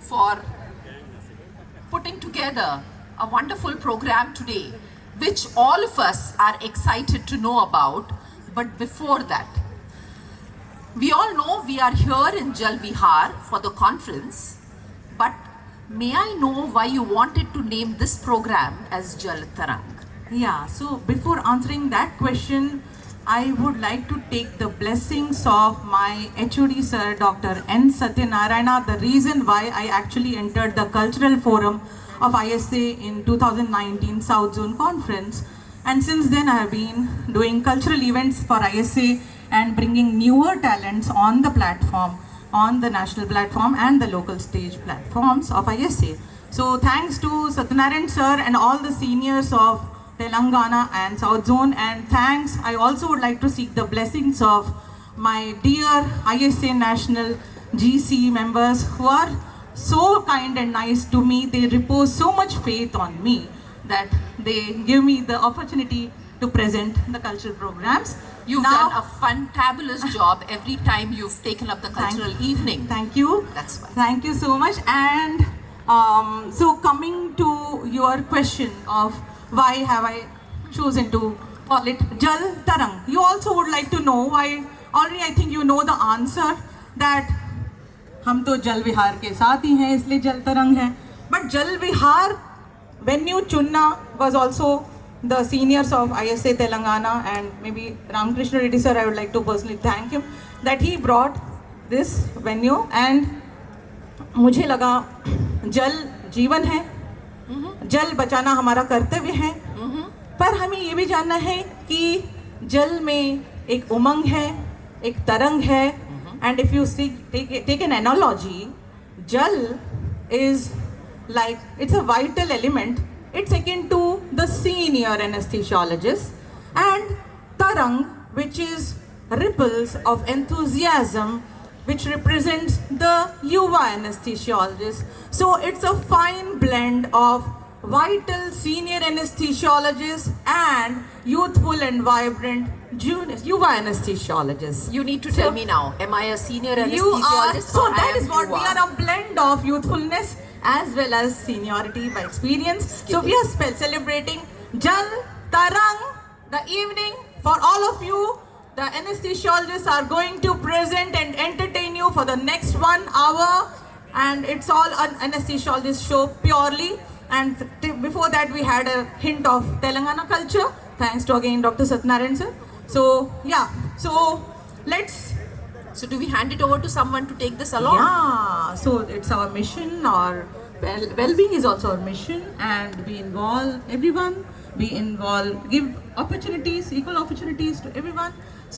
for putting together a wonderful program today, which all of us are excited to know about. But before that, we all know we are here in Jal Vihar for the conference, but may I know why you wanted to name this program as Jal Tarang? Yeah, so before answering that question, I would like to take the blessings of my HOD sir, Dr. N. Satyanarayana, the reason why I actually entered the cultural forum of ISA in 2019 South Zone Conference. And since then, I have been doing cultural events for ISA and bringing newer talents on the platform, on the national platform and the local stage platforms of ISA. So thanks to Satyanarayan sir and all the seniors of Telangana and South Zone, and thanks, I also would like to seek the blessings of my dear ISA National GC members who are so kind and nice to me. They repose so much faith on me that they give me the opportunity to present the cultural programs. You've done a fantabulous job every time you've taken up the cultural evening. Thank you. That's why. Thank you so much. And so coming to your question of why have I chosen to call it Jal Tarang, you also would like to know why. Already I think you know the answer that हम तो जल विहार के साथ ही हैं इसलिए जल तरंग है. But जल विहार venue चुनना was also the seniors of ISA Telangana and maybe Ramakrishna Reddy sir, I would like to personally thank him that he brought this venue. And मुझे लगा जल जीवन है, जल बचाना हमारा कर्तव्य है, पर हमें ये भी जानना है कि जल में एक उमंग है, एक तरंग है. And if you take an analogy, jal is like, it's a vital element. It's akin to the senior anesthesiologist, and tarang, which is ripples of enthusiasm, which represents the yuva anesthesiologist. So it's a fine blend of vital senior anesthesiologist and youthful and vibrant yuva anesthesiologist. You need to tell me now, am I a senior anesthesiologist? You are, so or that I is am what yuva? we are, a blend of youthfulness as well as seniority by experience. So we are celebrating Jal Tarang, the evening for all of you. The anesthesiologists are going to present and entertain you for the next 1 hour, and it's all an anesthesiologist show purely. And before that we had a hint of Telangana culture, thanks to again Dr. Satyanarayan sir. So yeah, so let's. So do we hand it over to someone to take this along? Yeah, so it's our mission. Our well-being is also our mission, and we involve everyone. We involve, give opportunities, equal opportunities to everyone.